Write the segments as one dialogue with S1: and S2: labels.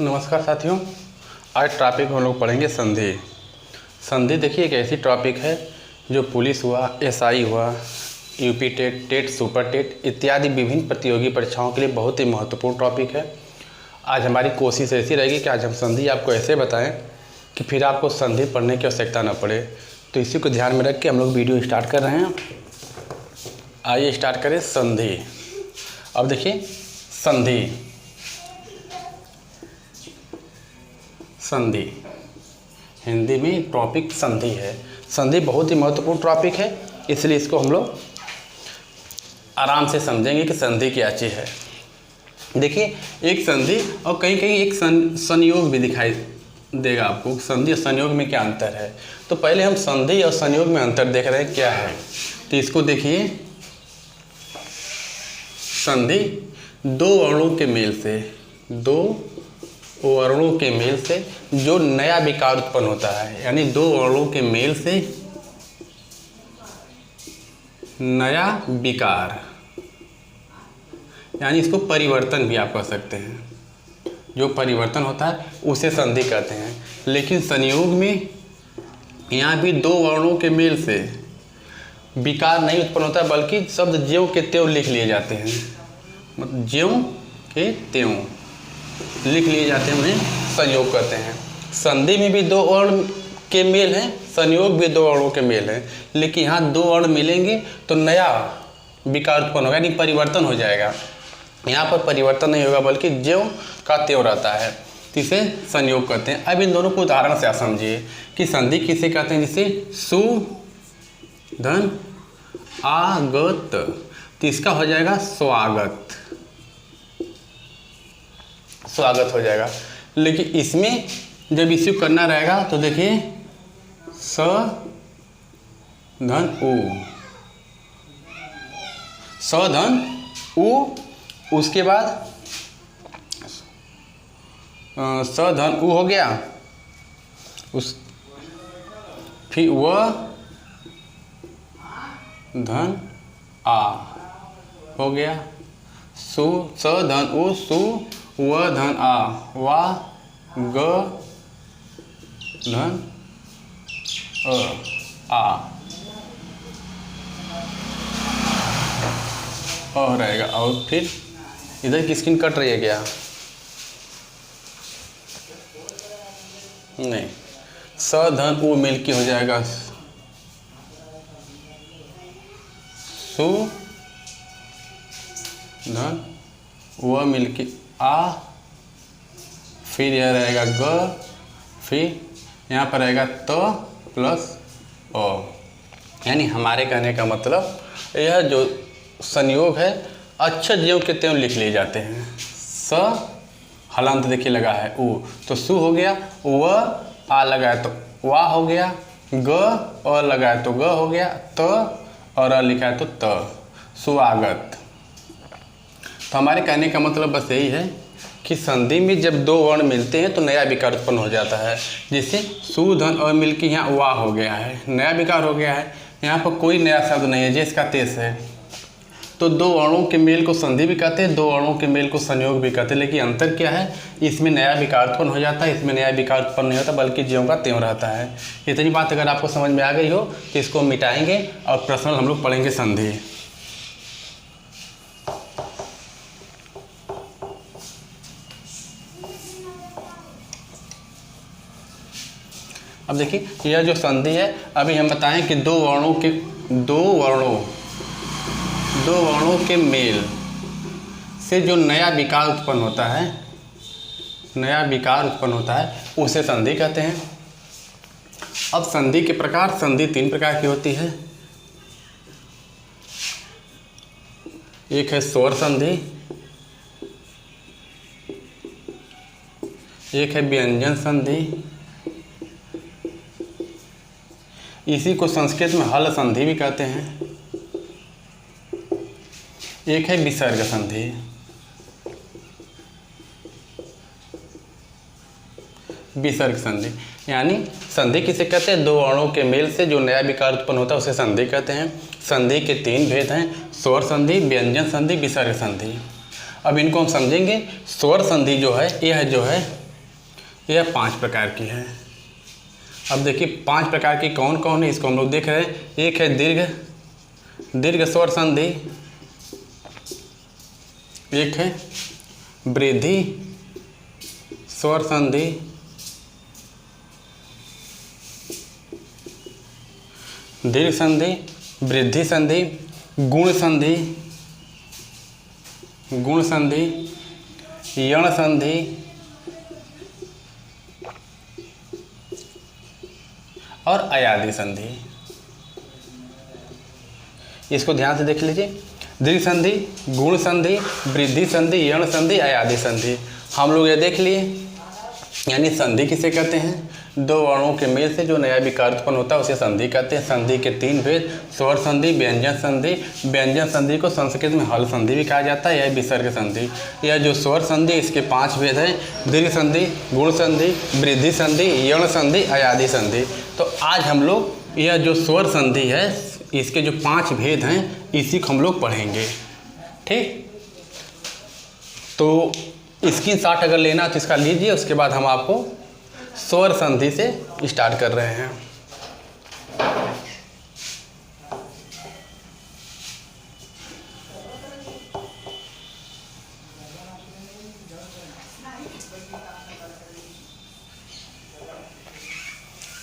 S1: नमस्कार साथियों। आज टॉपिक हम लोग पढ़ेंगे संधि। संधि देखिए एक ऐसी टॉपिक है जो पुलिस हुआ, एसआई हुआ, UP TET, TET super TET इत्यादि विभिन्न प्रतियोगी परीक्षाओं के लिए बहुत ही महत्वपूर्ण टॉपिक है। आज हमारी कोशिश ऐसी रहेगी कि आज हम संधि आपको ऐसे बताएं कि फिर आपको संधि पढ़ने की आवश्यकता न पड़े। तो इसी को ध्यान में रख के हम लोग वीडियो स्टार्ट कर रहे हैं। आइए स्टार्ट करें संधि। अब देखिए संधि संधि हिंदी में टॉपिक संधि है। संधि बहुत ही महत्वपूर्ण टॉपिक है, इसलिए इसको हम लोग आराम से समझेंगे कि संधि क्या चीज़ है। देखिए एक संधि और कहीं कहीं एक संयोग भी दिखाई देगा आपको। संधि और संयोग में क्या अंतर है, तो पहले हम संधि और संयोग में अंतर देख रहे हैं क्या है। तो इसको देखिए, संधि दो वर्णों के मेल से, दो वर्णों के मेल से जो नया विकार उत्पन्न होता है, यानी दो वर्णों के मेल से नया विकार, यानी इसको परिवर्तन भी आप कह सकते हैं। जो परिवर्तन होता है उसे संधि कहते हैं। लेकिन संयोग में यहाँ भी दो वर्णों के मेल से विकार नहीं उत्पन्न होता, बल्कि शब्द ज्यों के त्यों लिख लिए जाते हैं। मतलब ज्यों के त्यों लिख लिए जाते हैं, उन्हें संयोग कहते हैं। संधि में भी दो वर्ण के मेल हैं, संयोग भी दो वर्णों के मेल हैं, लेकिन यहाँ दो वर्ण मिलेंगे तो नया विकार उत्पन्न होगा, यानी परिवर्तन हो जाएगा। यहाँ पर परिवर्तन नहीं होगा, बल्कि ज्यों का त्यों रहता है, तो इसे संयोग कहते हैं। अब इन दोनों को उदाहरण से आप समझिए कि संधि किसे कहते हैं। जिसे सु धन आगत, तो इसका हो जाएगा स्वागत, स्वागत हो जाएगा। लेकिन इसमें जब इसे करना रहेगा तो देखिए स धन उ, स धन उ, उसके बाद स धन उ हो गया, उस फिर व धन आ हो गया, सु स धन उ सु व धन आ, वा ग धन आ रहेगा। और फिर इधर किसकी कट रही है क्या? नहीं, स धन उ मिल के हो जाएगा सु धन व मिल के आ, फिर यह रहेगा ग, फिर यहाँ पर रहेगा त प्लस अ। यानी हमारे कहने का मतलब यह जो संयोग है अक्षर ज्यों के त्यों लिख लिए जाते हैं। स हलांत देखिए लगा है उ, तो सु हो गया, व आ लगा है तो वा हो गया, ग अ लगा है तो ग हो गया, त और अ लिखा है तो त, सुआगत। तो हमारे कहने का मतलब बस यही है कि संधि में जब दो वर्ण मिलते हैं तो नया विकार उत्पन्न हो जाता है। जैसे सु धन और मिल के यहाँ वा हो गया है, नया विकार हो गया है। यहाँ पर कोई नया शब्द नहीं है, जिसका तेज है। तो दो वर्णों के मेल को संधि भी कहते हैं, दो वर्णों के मेल को संयोग भी कहते हैं। लेकिन अंतर क्या है, इसमें नया विकार उत्पन्न हो जाता है, इसमें नया विकार उत्पन्न नहीं होता, बल्कि ज्यों का त्यों रहता है। इतनी बात अगर आपको समझ में आ गई हो तो इसको मिटाएंगे और पर्सनल हम लोग पढ़ेंगे संधि। अब देखिए यह जो संधि है, अभी हम बताएं कि दो वर्णों के मेल से जो नया विकार उत्पन्न होता है, उसे संधि कहते हैं। अब संधि के प्रकार, संधि तीन प्रकार की होती है। एक है स्वर संधि, एक है व्यंजन संधि, इसी को संस्कृत में हल संधि भी कहते हैं। एक है विसर्ग संधि। विसर्ग संधि यानी संधि किसे कहते हैं, दो वर्णों के मेल से जो नया विकार उत्पन्न होता है उसे संधि कहते हैं। संधि के तीन भेद हैं, स्वर संधि, व्यंजन संधि, विसर्ग संधि। अब इनको हम समझेंगे। स्वर संधि जो है, यह जो है यह 5 प्रकार की है। अब देखिए 5 प्रकार की कौन कौन है, इसको हम लोग देख रहे हैं। एक है दीर्घ स्वर संधि, एक है वृद्धि स्वर संधि, दीर्घ संधि, वृद्धि संधि, गुण संधि, यण संधि और अयादी संधि। इसको ध्यान से देख लीजिए। दीर्घ संधि, गुण संधि, वृद्धि संधि, यण संधि, अयादी संधि। हम लोग ये देख लिए, यानी संधि किसे कहते हैं? 2 वर्णों के मेल से जो नया विकार उत्पन्न होता है उसे संधि कहते हैं। संधि के 3 भेद, स्वर संधि, व्यंजन संधि। व्यंजन संधि को संस्कृत में हल संधि भी कहा जाता है, यह विसर्ग संधि। यह जो स्वर संधि, इसके 5 भेद हैं, दीर्घ संधि, गुण संधि, वृद्धि संधि, यण संधि, अयादी संधि। तो आज हम लोग यह जो स्वर संधि है, इसके जो 5 भेद हैं, इसी को हम लोग पढ़ेंगे। ठीक, तो स्क्रीनशॉट अगर लेना तो इसका लीजिए, उसके बाद हम आपको स्वर संधि से स्टार्ट कर रहे हैं।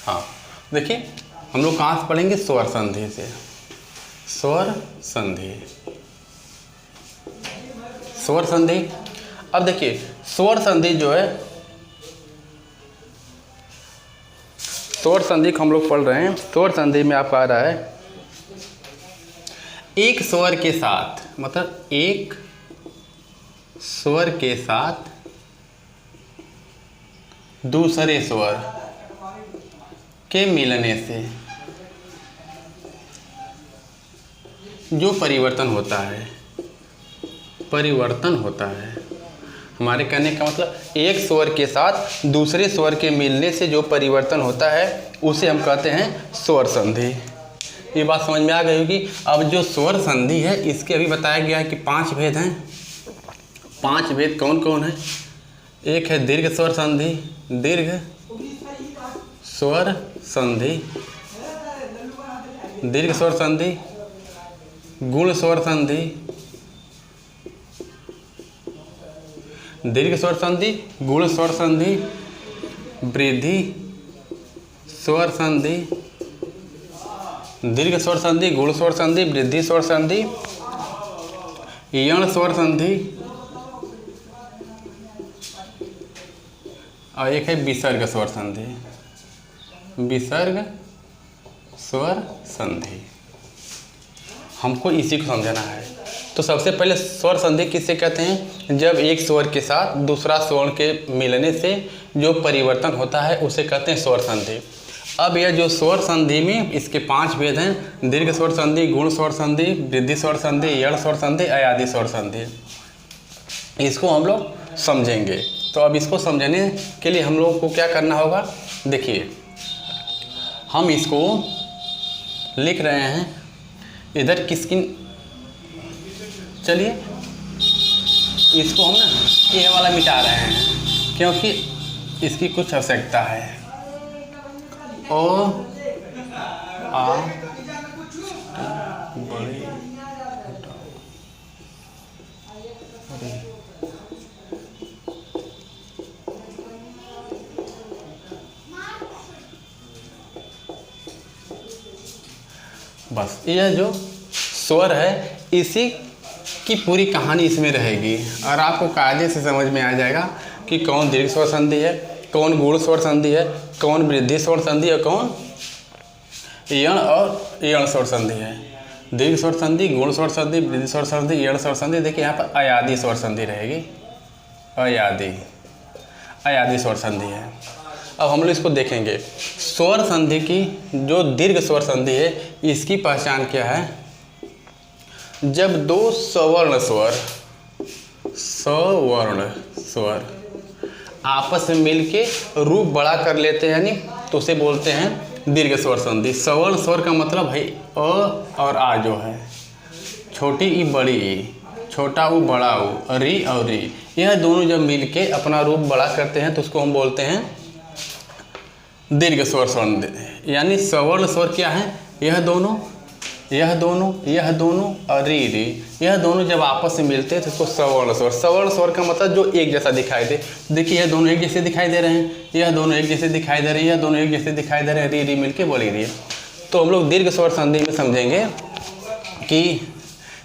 S1: हाँ देखिए, हम लोग कहाँ से पढ़ेंगे? स्वर संधि से। स्वर संधि, स्वर संधि। अब देखिए स्वर संधि जो है, स्वर संधि को हम लोग पढ़ रहे हैं। स्वर संधि में आपका आ रहा है एक स्वर के साथ, मतलब एक स्वर के साथ दूसरे स्वर के मिलने से जो परिवर्तन होता है, परिवर्तन होता है। हमारे कहने का मतलब एक स्वर के साथ दूसरे स्वर के मिलने से जो परिवर्तन होता है उसे हम कहते हैं स्वर संधि। ये बात समझ में आ गई होगी। अब जो स्वर संधि है, इसके अभी बताया गया है कि 5 भेद हैं। 5 भेद कौन कौन है? एक है दीर्घ स्वर संधि, दीर्घ स्वर संधि, दीर्घ स्वर संधि, गुण स्वर संधि, दीर्घ स्वर संधि, गुण स्वर संधि, वृद्धि स्वर संधि, दीर्घ स्वर संधि, गुण स्वर संधि, वृद्धि स्वर संधि, यण स्वर संधि और एक है विसर्ग स्वर संधि। विसर्ग स्वर संधि, हमको इसी को समझना है। तो सबसे पहले स्वर संधि किसे कहते हैं? जब एक स्वर के साथ दूसरा स्वर के मिलने से जो परिवर्तन होता है उसे कहते हैं स्वर संधि। अब यह जो स्वर संधि में इसके 5 भेद हैं, दीर्घ स्वर संधि, गुण स्वर संधि, वृद्धि स्वर संधि, यण स्वर संधि, अयादी स्वर संधि। इसको हम लोग समझेंगे। तो अब इसको समझने के लिए हम लोगों को क्या करना होगा? देखिए, हम इसको लिख रहे हैं इधर किसकी, चलिए इसको हम ना ये वाला मिटा रहे हैं क्योंकि इसकी कुछ आवश्यकता है। ओ आ बड़ी बस यह जो स्वर है इसी की पूरी कहानी इसमें रहेगी और आपको कायदे से समझ में आ जाएगा कि कौन दीर्घ स्वर संधि है, कौन गुण स्वर संधि है, कौन वृद्धि स्वर संधि है, कौन यण स्वर संधि है। दीर्घ स्वर संधि, गुण स्वर संधि, वृद्धि स्वर संधि, यण स्वर संधि। देखिए यहाँ पर अयादी स्वर संधि रहेगी, अयादी स्वर संधि है। अब हम लोग इसको देखेंगे। स्वर संधि की जो दीर्घ स्वर संधि है इसकी पहचान क्या है? जब 2 सवर्ण स्वर आपस में मिलके रूप बड़ा कर लेते हैं, यानी तो उसे बोलते हैं दीर्घ स्वर संधि। सवर्ण स्वर का मतलब है अ और आ जो है, छोटी ई बड़ी ई, छोटा ऊ बड़ा ऊ, री और री, यह दोनों जब मिलके अपना रूप बड़ा करते हैं तो उसको हम बोलते हैं दीर्घ स्वर संधि। यानी सवर्ण स्वर क्या है, यह दोनों और री री, यह दोनों जब आपस में मिलते हैं तो इसको सवर्ण स्वर। सवर्ण स्वर का मतलब जो एक जैसा दिखाई दे। देखिए यह दोनों एक जैसे दिखाई दे रहे हैं, यह दोनों एक जैसे दिखाई दे रहे हैं, यह दोनों एक जैसे दिखाई दे रहे हैं, री री मिलके बोली रही है। तो हम लोग दीर्घ स्वर संधि में समझेंगे कि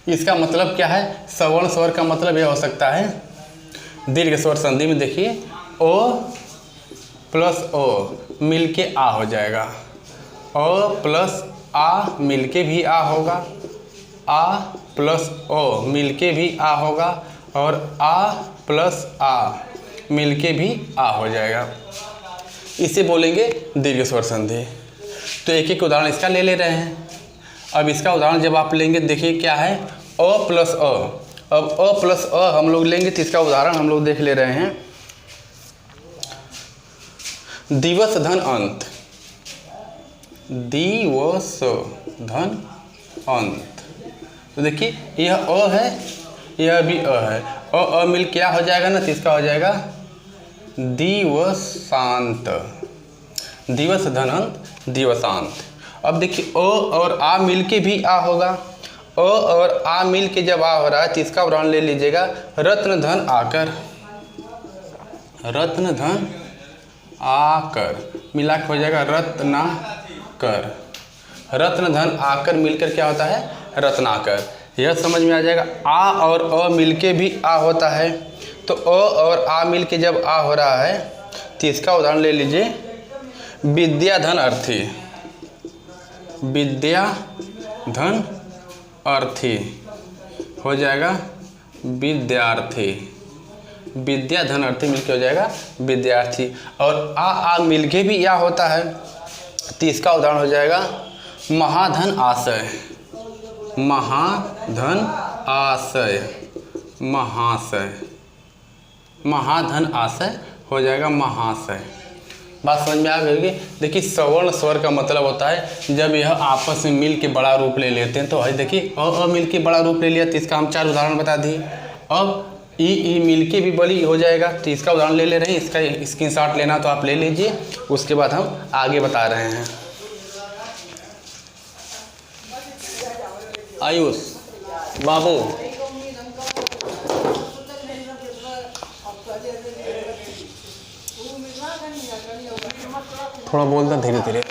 S1: इसका मतलब क्या है। सवर्ण स्वर का मतलब यह हो सकता है, दीर्घ स्वर संधि में देखिए ओ प्लस ओ मिलके आ हो जाएगा, ओ प्लस आ मिलके भी आ होगा, आ प्लस ओ मिलके भी आ होगा, और आ प्लस आ मिलके भी आ हो जाएगा। इसे बोलेंगे दीर्घ स्वर संधि। तो एक एक उदाहरण इसका ले रहे हैं। अब इसका उदाहरण जब आप लेंगे, देखिए क्या है, अ प्लस अ। अब अ प्लस अ हम लोग लेंगे तो इसका उदाहरण हम लोग देख ले रहे हैं। दिवस धन अंत, दिवस धन अंत। तो देखिए यह अ है, यह भी अ है, अ मिल क्या हो जाएगा ना, तो इसका हो जाएगा दिवसांत, दिवस धन अंत दिवसांत। अब देखिए अ और आ मिल के भी आ होगा, अ और आ मिल के जब आ हो रहा है तो इसका उदाहरण ले लीजिएगा रत्न धन आकर, रत्न धन आकर मिला के हो जाएगा रत्नाकर, रत्न धन आकर मिलकर क्या होता है, रत्नाकर। यह समझ में आ जाएगा। आ और अ मिलके भी आ होता है, तो अ और आ मिलके जब आ हो रहा है तो इसका उदाहरण ले लीजिए विद्या धन अर्थी, विद्या धन अर्थी हो जाएगा विद्यार्थी, विद्या धन अर्थी मिलके हो जाएगा विद्यार्थी। और आ मिलके भी या होता है तो इसका उदाहरण हो जाएगा महाधन आशय, महाधन आशय, महाशय, महाधन आशय हो जाएगा महाशय। बात समझ में आ गई होगी। देखिए सवर्ण स्वर का मतलब होता है जब यह आपस में मिल के बड़ा रूप ले लेते हैं। तो है देखिए अ मिल के बड़ा रूप ले लिया तो इसका हम 4 उदाहरण बता दिए। अब ई मिल के भी बड़ी हो जाएगा तो इसका उदाहरण ले रहे हैं। इसका स्क्रीनशॉट लेना तो आप ले लीजिए, उसके बाद हम आगे बता रहे हैं। आयुष बाबू थोड़ा बोलता धीरे धीरे।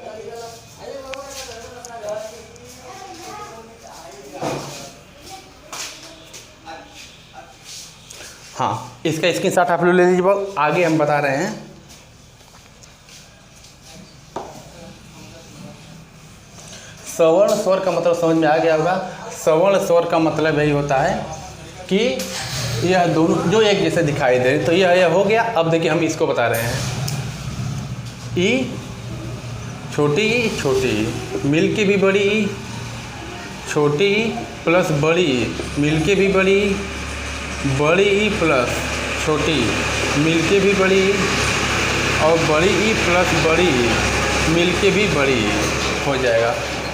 S1: हाँ इसका स्क्रीनशॉट आप लोग ले लीजिए। आगे हम बता रहे हैं। सवर्ण स्वर का मतलब समझ में आ गया होगा। सवर्ण स्वर का मतलब यही होता है कि यह दोनों जो एक जैसे दिखाई दे। तो यह हो गया। अब देखिए हम इसको बता रहे हैं। ई छोटी ई मिल के भी बड़ी ई, छोटी ई प्लस बड़ी ई मिल के भी बड़ी ई, बड़ी ई प्लस छोटी ई मिल के भी बड़ी ई, और बड़ी ई प्लस बड़ी ई मिल के भी बड़ी ई हो जाएगा।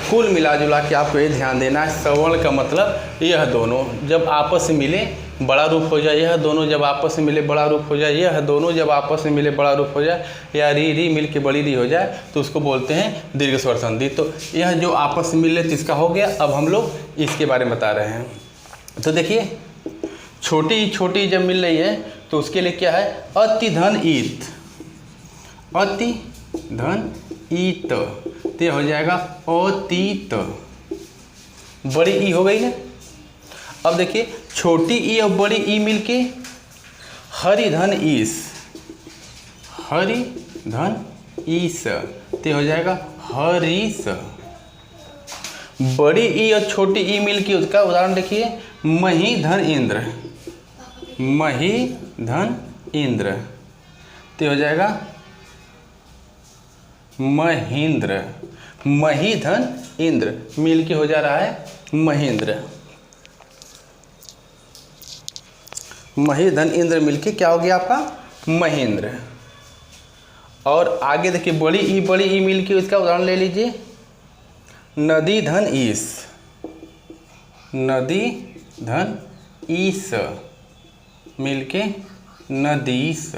S1: कुल मिला जुला के आपको ये ध्यान देना है, सवर्ण का मतलब यह दोनों जब आपस में मिले बड़ा रूप हो जाए, यह दोनों जब आपस में मिले बड़ा रूप हो जाए, यह दोनों जब आपस में मिले बड़ा रूप हो जाए, या री मिल के बड़ी री हो जाए तो उसको बोलते हैं दीर्घ स्वर संधि। तो यह जो आपस में मिले तो इसका हो गया। अब हम लोग इसके बारे में बता रहे हैं। तो देखिए छोटी जब मिल रही है तो उसके लिए क्या है, अति धन ईत, अति धन ईत तो हो जाएगा अतीत, बड़ी ई हो गई ना। अब देखिए छोटी ई और बड़ी ई मिलके हरि धन ईस, हरि धन ईस तो हो जाएगा हरीश। बड़ी ई और छोटी ई मिलके उसका उदाहरण देखिए मही धन इंद्र, मही धन इंद्र तो हो जाएगा महेंद्र, मही धन इंद्र मिल के हो जा रहा है महेंद्र, मही धन इंद्र मिलके क्या हो गया आपका महेंद्र। और आगे देखिए बड़ी ई मिलके इसका उदाहरण ले लीजिए नदी धन ईस, नदी धन ईस मिलके नदीस।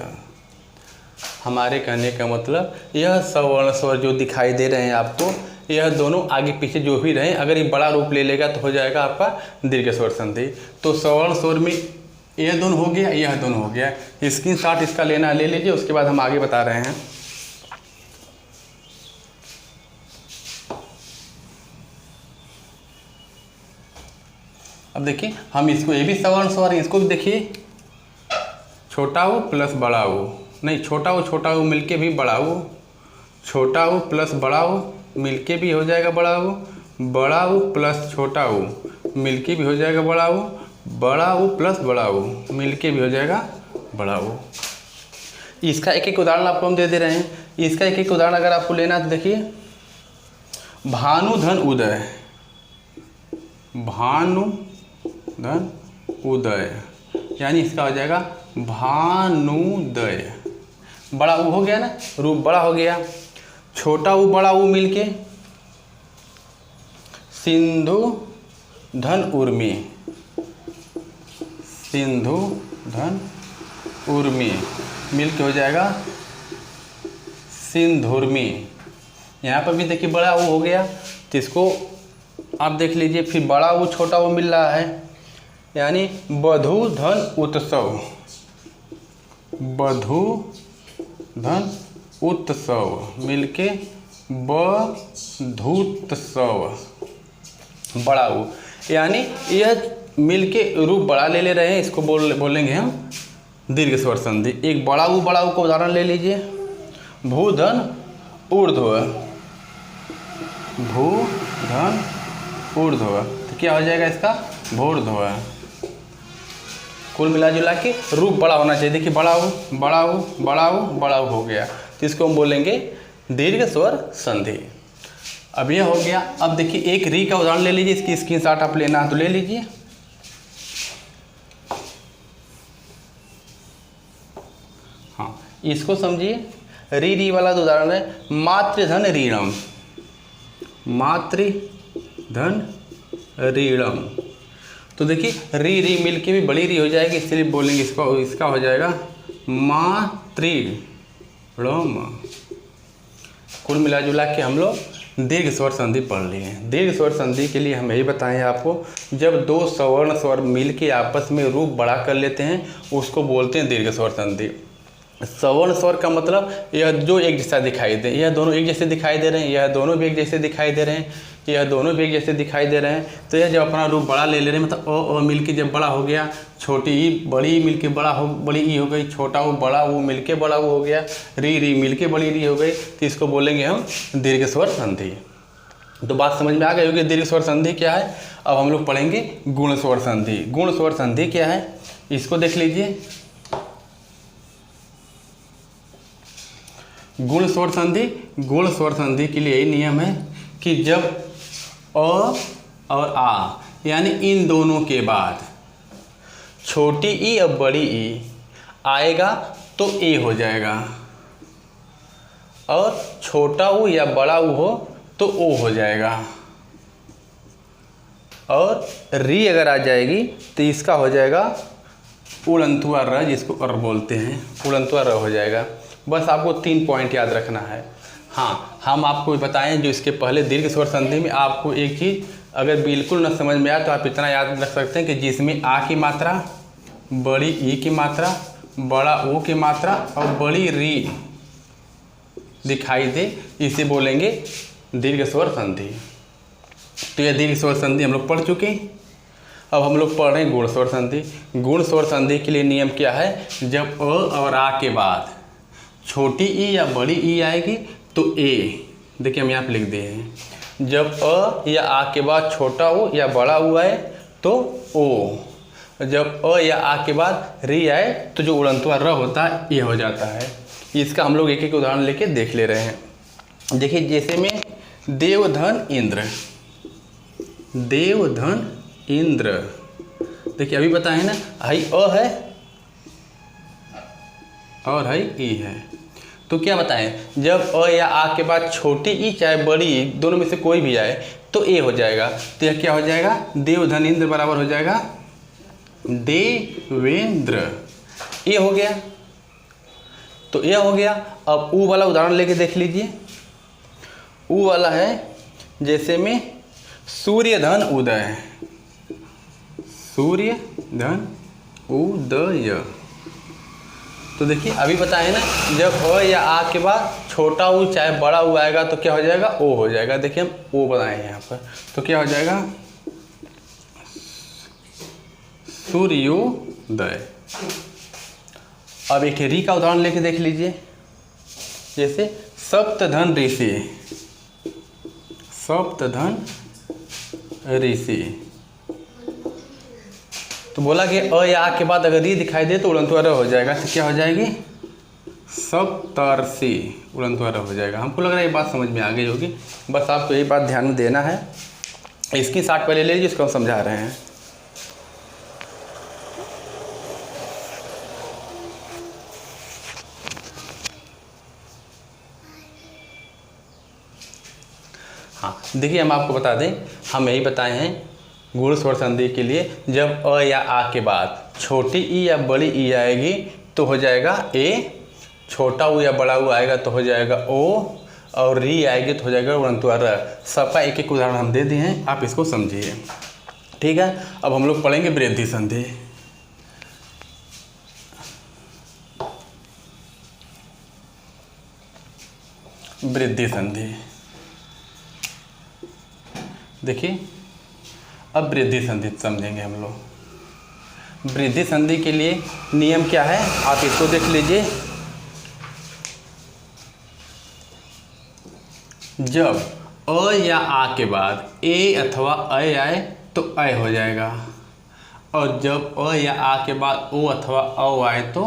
S1: हमारे कहने का मतलब यह सवर्ण स्वर जो दिखाई दे रहे हैं आपको, यह दोनों आगे पीछे जो भी रहे, अगर ये बड़ा रूप ले लेगा तो हो जाएगा आपका दीर्घ स्वर संधि। तो सवर्ण स्वर में यह दोनों हो गया, यह दोनों हो गया। स्क्रीनशॉट इसका लेना ले लीजिए, उसके बाद हम आगे बता रहे हैं। अब देखिए हम इसको, ये भी सवर्ण स्वर है, इसको भी देखिए, छोटा ऊ प्लस बड़ा ऊ, नहीं छोटा ऊ मिलके भी बड़ा ऊ, छोटा ऊ प्लस बड़ा ऊ मिलके भी हो जाएगा बड़ा ऊ, बड़ा ऊ प्लस छोटा ऊ मिलके भी हो जाएगा बड़ा ऊ, बड़ा ऊ प्लस बड़ा ऊ मिलके भी हो जाएगा बड़ा ऊ। इसका एक एक उदाहरण आपको हम दे दे रहे हैं। इसका एक एक उदाहरण अगर आपको लेना तो देखिए, भानु धन उदय, भानु धन उदय, यानी इसका हो जाएगा भानुदय। बड़ा ऊ हो गया ना, रूप बड़ा हो गया। छोटा ऊ बड़ा ऊ मिलके सिंधु धन उर्मी, सिंधु धन उर्मी मिलके हो जाएगा सिंधुर्मी। यहाँ पर भी देखिए बड़ा ऊ हो गया, तो इसको आप देख लीजिए, फिर बड़ा ऊ छोटा ऊ मिल रहा है, यानी बधू धन उत्सव, बधू धन उत्सव मिलके बधूत्सव, बड़ा ऊ, यानी यह मिलके रूप बड़ा ले रहे हैं। इसको बोलेंगे हम दीर्घ स्वर संधि। एक बड़ा ऊ को उदाहरण ले लीजिए, भूधन ऊर्ध्व, भूधन ऊर्ध्व, तो क्या हो जाएगा इसका भूर्ध्व। कुल मिला जुला के रूप बड़ा होना चाहिए। देखिए बड़ा ऊ बड़ा ऊ बड़ा ऊ बड़ा ऊ हो गया, तो इसको हम बोलेंगे दीर्घ स्वर संधि। अब यह हो गया। अब देखिए एक री का उदाहरण ले लीजिए, इसकी स्क्रीनशॉट आप लेना है तो ले लीजिए। हाँ, इसको समझिए। री वाला तो उदाहरण है, मातृधन ऋणम, मातृधन ऋणम। तो देखिए री मिलके भी बड़ी री हो जाएगी, इसलिए बोलेंगे इसको, इसका हो जाएगा मातृणम। कुल मिला जुला के हम लोग दीर्घ स्वर संधि पढ़ लिए हैं। दीर्घ स्वर संधि के लिए हम यही बताएं आपको, जब दो सवर्ण स्वर मिलके आपस में रूप बड़ा कर लेते हैं उसको बोलते हैं दीर्घ स्वर संधि। सवर्ण स्वर का मतलब यह जो एक जैसा दिखाई दे, यह दोनों एक जैसे दिखाई दे रहे हैं, यह दोनों भी एक जैसे दिखाई दे रहे हैं, यह दोनों भी एक जैसे दिखाई दे रहे हैं, तो यह जब अपना रूप बड़ा ले रहे हैं, मतलब ओ मिलके जब बड़ा हो गया, छोटी ई बड़ी मिलके बड़ा हो, बड़ी ई हो गई, छोटा वो बड़ा वो मिलके बड़ा वो हो गया, री मिलके बड़ी री हो गई, तो इसको बोलेंगे हम दीर्घ स्वर संधि। तो बात समझ में आ गई होगी दीर्घ स्वर संधि क्या है। अब हम लोग पढ़ेंगे गुण स्वर संधि। गुण स्वर संधि क्या है, इसको देख लीजिए। गुण स्वर संधि, गुण स्वर संधि के लिए यही नियम है कि जब अ और आ यानी इन दोनों के बाद छोटी ई और बड़ी ई आएगा तो ए हो जाएगा, और छोटा ऊ या बड़ा ऊ हो तो ओ हो जाएगा, और री अगर आ जाएगी तो इसका हो जाएगा उड़ंतुआ र, जिसको अर बोलते हैं, उड़ंतुआ र हो जाएगा। बस आपको 3 पॉइंट याद रखना है। हाँ, हम आपको बताएं जो इसके पहले दीर्घ स्वर संधि में आपको एक चीज़ अगर बिल्कुल न समझ में आए तो आप इतना याद रख सकते हैं कि जिसमें आ की मात्रा, बड़ी ई की मात्रा, बड़ा ओ की मात्रा और बड़ी री दिखाई दे, इसे बोलेंगे दीर्घ स्वर संधि। तो यह दीर्घ स्वर संधि हम लोग पढ़ चुके हैं। अब हम लोग पढ़ रहे हैं गुण स्वर संधि। गुण स्वर संधि के लिए नियम क्या है, जब अ और आ के बाद छोटी ई या बड़ी ई आएगी तो ए, देखिए हम यहाँ पे लिख दिए हैं। जब अ या आ के बाद छोटा ओ या बड़ा ऊ आए तो ओ, जब अ या आ के बाद री आए तो जो उड़ंतुआ र होता है ये हो जाता है। इसका हम लोग एक एक उदाहरण लेके देख ले रहे हैं। देखिए जैसे में देवधन इंद्र, देवधन इंद्र, देखिए अभी बताए ना, हाई अ है और हाई ई है, तो क्या बताएं, जब अ या आ के बाद छोटी ई चाहे बड़ी ई दोनों में से कोई भी आए तो ए हो जाएगा। तो यह क्या हो जाएगा, देवधन इंद्र बराबर हो जाएगा देवेंद्र, ये हो गया। तो ये हो गया। अब ऊ वाला उदाहरण लेके देख लीजिए। ऊ वाला है जैसे में सूर्य धन उदय, सूर्य धन उदय। तो देखिए अभी बताए ना, जब अ या आ के बाद छोटा ऊ चाहे बड़ा ऊ आएगा तो क्या हो जाएगा, ओ हो जाएगा। देखिए हम ओ बनाए हैं यहाँ पर, तो क्या हो जाएगा, सूर्योदय। अब एक री का उदाहरण लेके देख लीजिए। जैसे सप्तधन ऋषि, सप्तधन ऋषि। तो बोला कि अ या आ के बाद अगर री दिखाई दे तो उड़नतुआ हो जाएगा। तो क्या हो जाएगी, सप्तर्षि, उड़नतुआ हो जाएगा। हमको लग रहा है ये बात समझ में आ गई होगी। बस आपको यही बात ध्यान में देना है। इसकी साथ पहले ले लीजिए, इसको हम समझा रहे हैं। हाँ देखिए, हम आपको बता दें, हम यही बताए हैं गुण स्वर संधि के लिए जब अ या आ के बाद छोटी ई या बड़ी ई आएगी तो हो जाएगा ए, छोटा ऊ या बड़ा ऊ आएगा तो हो जाएगा ओ, और री आएगी तो हो जाएगा उड़नतुआ र। सबका एक एक उदाहरण हम दे दिए हैं, आप इसको समझिए। ठीक है, अब हम लोग पढ़ेंगे वृद्धि संधि। वृद्धि संधि देखिए, अब वृद्धि संधि समझेंगे हम लोग। वृद्धि संधि के लिए नियम क्या है, आप इसको देख लीजिए। जब अ या आ के बाद ए अथवा अ आए तो अ हो जाएगा, और जब अ या आ के बाद ओ अथवा औ आए तो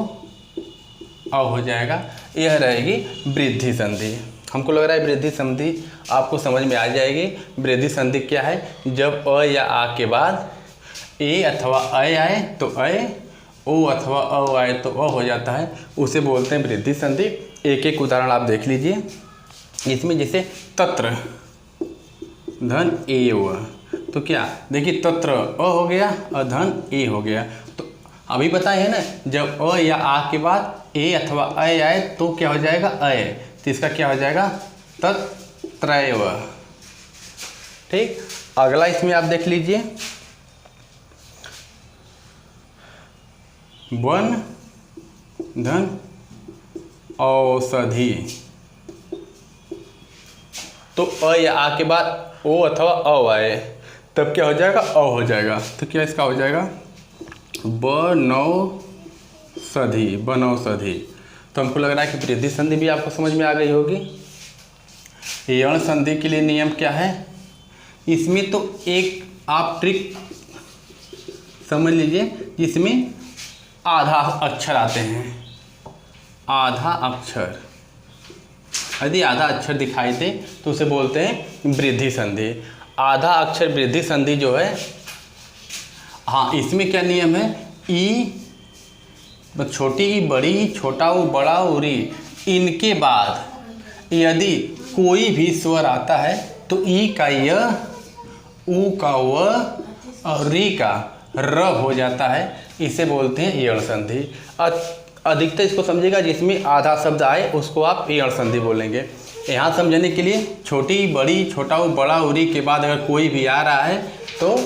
S1: अ हो जाएगा। यह रहेगी वृद्धि संधि। हमको लग रहा है वृद्धि संधि आपको समझ में आ जाएगी। वृद्धि संधि क्या है, जब अ या आ के बाद ए अथवा अ आए तो अ, ओ अथवा औ आए तो अ हो जाता है, उसे बोलते हैं वृद्धि संधि। एक एक उदाहरण आप देख लीजिए। इसमें जैसे तत्र धन एव, तो क्या देखिए, तत्र अ हो गया और धन ए हो गया। तो अभी बताए हैं ना, जब अ या आ के बाद ए अथवा अ आए तो क्या हो जाएगा, अ। तो इसका क्या हो जाएगा, तत्रैव। ठीक, अगला इसमें आप देख लीजिए, वन धन औषधि। तो अ या आ के बाद ओ अथवा औ आए तब क्या हो जाएगा, अ हो जाएगा। तो क्या इसका हो जाएगा, बनौषधि, बनौषधि। तो हमको लग रहा है कि वृद्धि संधि भी आपको समझ में आ गई होगी। यण संधि के लिए नियम क्या है, इसमें तो एक आप ट्रिक समझ लीजिए, जिसमें आधा अक्षर आते हैं। आधा अक्षर, यदि आधा अक्षर दिखाई दे तो उसे बोलते हैं वृद्धि संधि। आधा अक्षर वृद्धि संधि जो है, हाँ इसमें क्या नियम है, ई छोटी ई बड़ी, छोटा ऊ बड़ा ऊ री, इनके बाद यदि कोई भी स्वर आता है तो ई का य, ऊ का व और री का र हो जाता है। इसे बोलते हैं यण संधि। अधिकतर इसको समझिएगा, जिसमें आधा शब्द आए उसको आप यण संधि बोलेंगे। यहाँ समझने के लिए छोटी बड़ी, छोटा ऊ बड़ा ऊ री के बाद अगर कोई भी आ रहा है तो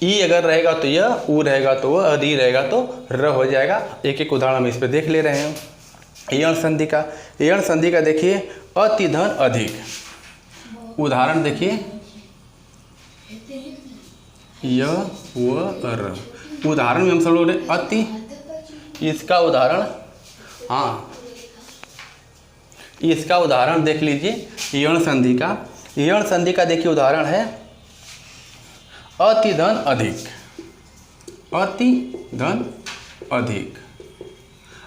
S1: ई अगर रहेगा तो य, ऊ रहेगा तो व, री रहेगा तो र हो जाएगा। एक एक उदाहरण हम इस पर देख ले रहे हैं। यण संधि का, यण संधि का देखिए, अति धन अधिक। उदाहरण देखिए, य व र। उदाहरण में हम सब लोग अति, इसका उदाहरण, हाँ इसका उदाहरण देख लीजिए यण संधि का। यण संधि का देखिए उदाहरण है अति धन अधिक, अति धन अधिक।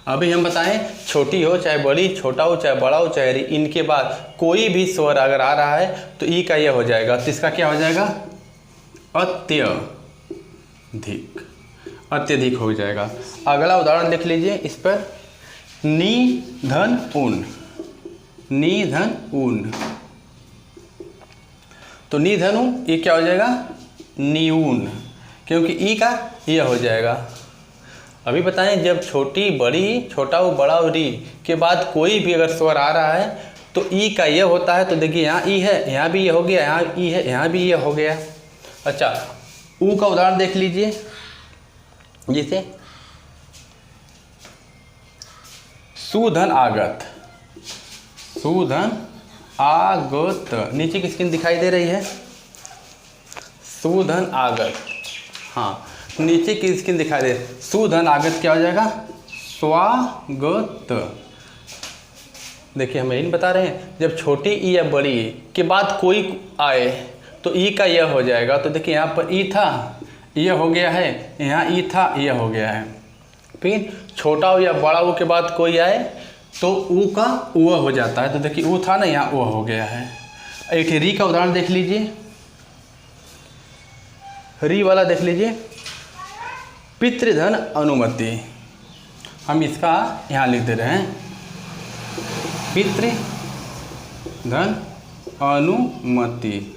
S1: अभी हम बताएं, छोटी हो चाहे बड़ी, छोटा हो चाहे बड़ा हो चाहे री, इनके बाद कोई भी स्वर अगर आ रहा है तो ई का यह हो जाएगा। तो इसका क्या हो जाएगा, अत्यधिक, अत्यधिक हो जाएगा। अगला उदाहरण देख लीजिए इस पर, नी धन ऊन, नी धन ऊन। तो नी धन ऊन, ये क्या हो जाएगा, नीऊन, क्योंकि ई का यह हो जाएगा। अभी बताएं जब छोटी बड़ी छोटा वो बड़ा और री के बाद कोई भी अगर स्वर आ रहा है तो ई का यह होता है। तो देखिए यहाँ ई है, यहाँ भी ये हो गया, यहाँ ई है, यहाँ भी ये हो गया। अच्छा, ऊ का उदाहरण देख लीजिए, जैसे सुधन आगत, सुधन आगत, नीचे की स्क्रीन दिखाई दे रही है, सुधन आगत, हाँ नीचे की स्क्रीन दिखाई दे। सुधन आगत क्या हो जाएगा? स्वागत। देखिए हम यही बता रहे हैं, जब छोटी ई या बड़ी ई के बाद कोई आए तो ई का यह हो जाएगा। तो देखिए यहाँ पर ई था, यह हो गया है, यहाँ ई था, यह हो गया है। फिर छोटा हो या बड़ा हो के बाद कोई आए तो ऊ का उ हो जाता है। तो देखिए ऊ था ना, यहाँ उ हो गया है। एक री का उदाहरण देख लीजिए, री वाला देख लीजिए, पितृधन अनुमति। हम इसका यहाँ लिख दे रहे हैं, पितृधन अनुमति,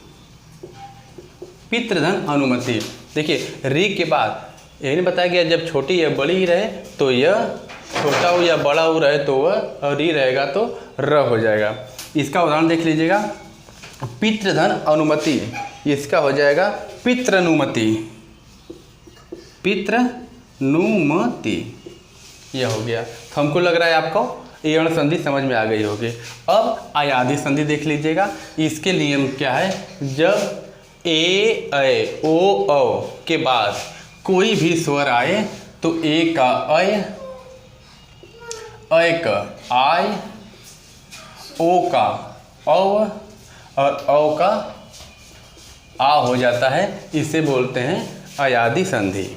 S1: पितृधन अनुमति। देखिए री के बाद यही नहीं बताया गया, जब छोटी या बड़ी रहे तो यह, छोटा हो या बड़ा हो रहे तो वह, और री रहेगा तो र हो जाएगा। इसका उदाहरण देख लीजिएगा, पितृधन अनुमति, इसका हो जाएगा पितृनुमति, पितृनुमति, यह हो गया। तो हमको लग रहा है आपको ये अण संधि समझ में आ गई होगी। अब अयादि संधि देख लीजिएगा, इसके नियम क्या है? जब ए ऐ ओ औ के बाद कोई भी स्वर आए तो ए का ऐ का आय, ओ का औ और औ का आ हो जाता है, इसे बोलते हैं अयादि संधि।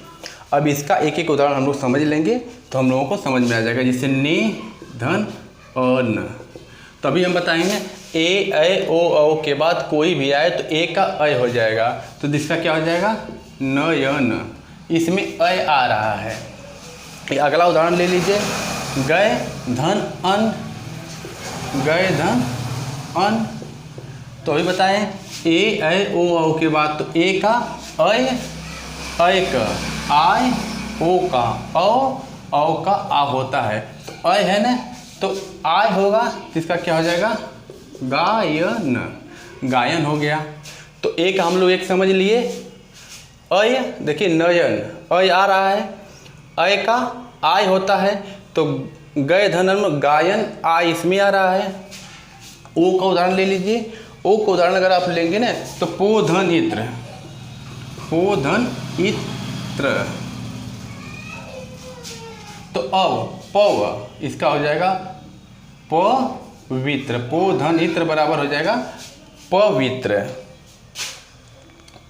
S1: अब इसका एक एक उदाहरण हम लोग समझ लेंगे तो हम लोगों को समझ में आ जाएगा। जैसे ने, धन और न, तभी हम बताएंगे ए ऐ ओ औ के बाद कोई भी आए तो ए का ऐ हो जाएगा। तो इसका क्या हो जाएगा? न य न, इसमें ऐ आ रहा है। अगला उदाहरण ले लीजिए, गए धन अन, गए धन अन। तो अभी बताएं ए ऐ ओ औ के बाद तो ए का ऐ का आय, ओ का औ का आ होता है। तो ऐ है ना, तो आय होगा, इसका क्या हो जाएगा? गायन, गायन हो गया। तो एक हम लोग एक समझ लिए, ऐ देखिए नयन, ऐ आ रहा है, ऐ का आय होता है, तो गए धन में गायन, आ इसमें आ रहा है। ओ का उदाहरण ले लीजिए, ओ का उदाहरण अगर आप लेंगे ना तो पोधन इत्र, पोधन इत्र। तो अब पव, इसका हो जाएगा पवित्र, पोधन इत्र बराबर हो जाएगा पवित्र,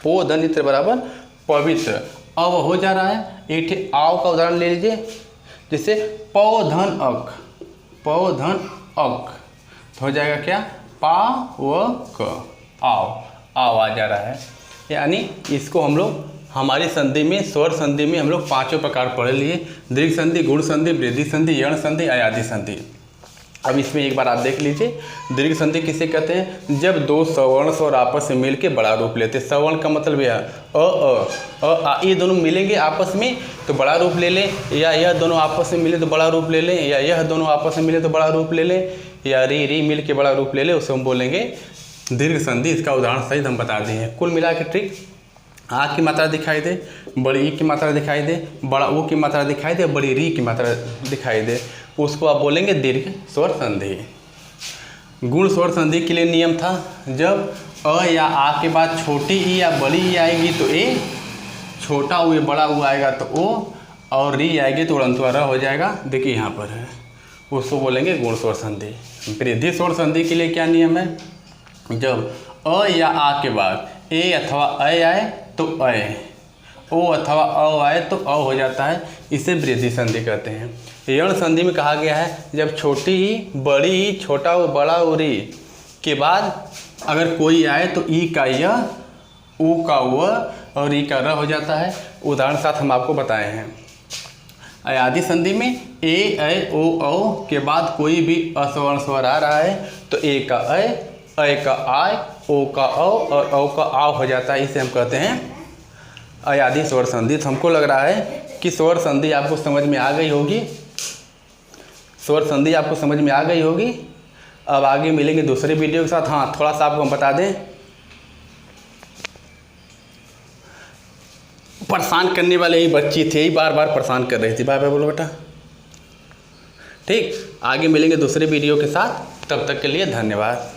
S1: पोधन इत्र बराबर पवित्र। अब हो जा रहा है, एक आव का उदाहरण ले लीजिए, जैसे पौधन अक, पौधन अक, तो हो जाएगा क्या? पावक, आव आ जा रहा है। यानी इसको हम लोग हमारी संधि में, स्वर संधि में हम लोग पांचों प्रकार पढ़ लिए, दीर्घ संधि, गुण संधि, वृद्धि संधि, यण संधि, अयादि संधि। अब इसमें एक बार आप देख लीजिए, दीर्घ संधि किसे कहते हैं? जब दो सवर्ण स्वर आपस में मिल के बड़ा रूप लेते हैं। सवर्ण का मतलब यह आ, ये दोनों मिलेंगे आपस में तो बड़ा रूप ले लें, या यह दोनों आपस में मिले तो बड़ा रूप ले लें, या यह दोनों आपस में मिले तो बड़ा रूप ले लें, या री मिल के बड़ा रूप ले लें, उसे हम बोलेंगे दीर्घ संधि। इसका उदाहरण सहित हम बता दिए हैं। कुल मिला के ट्रिक, आ की मात्रा दिखाई दे, बड़ी ई की मात्रा दिखाई दे, बड़ा ओ की मात्रा दिखाई दे, बड़ी री की मात्रा दिखाई दे, उसको आप बोलेंगे दीर्घ स्वर संधि। गुण स्वर संधि के लिए नियम था, जब अ या आ के बाद छोटी ई या बड़ी ई आएगी तो ए, छोटा ऊ या बड़ा ऊ आएगा तो ओ, और री आएगी तो उड़ंतुआ र हो जाएगा। देखिए यहाँ पर है, उसको बोलेंगे गुण स्वर संधि। वृद्धि स्वर संधि के लिए क्या नियम है? जब अ या आ के बाद ए अथवा ऐ आए तो ऐ, ओ अथवा अ आए तो अ हो जाता है, इसे वृद्धि संधि कहते हैं। यण संधि में कहा गया है, जब छोटी ई, बड़ी ई, छोटा ऊ, बड़ा ऊ, री के बाद अगर कोई आए तो ई का य, ऊ का व और ई का र हो जाता है। उदाहरण साथ हम आपको बताए हैं। अयादि संधि में ए ऐ ओ औ के बाद कोई भी असवर्ण स्वर आ रहा है तो ए का ऐ का आय, ओ का औ और औ का आव हो जाता है, इसे हम कहते हैं अयादि स्वर संधि। तो हमको लग रहा है कि स्वर संधि आपको समझ में आ गई होगी। स्वर संधि आपको समझ में आ गई होगी। अब आगे मिलेंगे दूसरे वीडियो के साथ। हाँ, थोड़ा सा आपको हम बता दें, परेशान करने वाले ही बच्ची थे, ही बार बार परेशान कर रही थी। बाय बाय बोलो बेटा। ठीक, आगे मिलेंगे दूसरे वीडियो के साथ, तब तक के लिए धन्यवाद।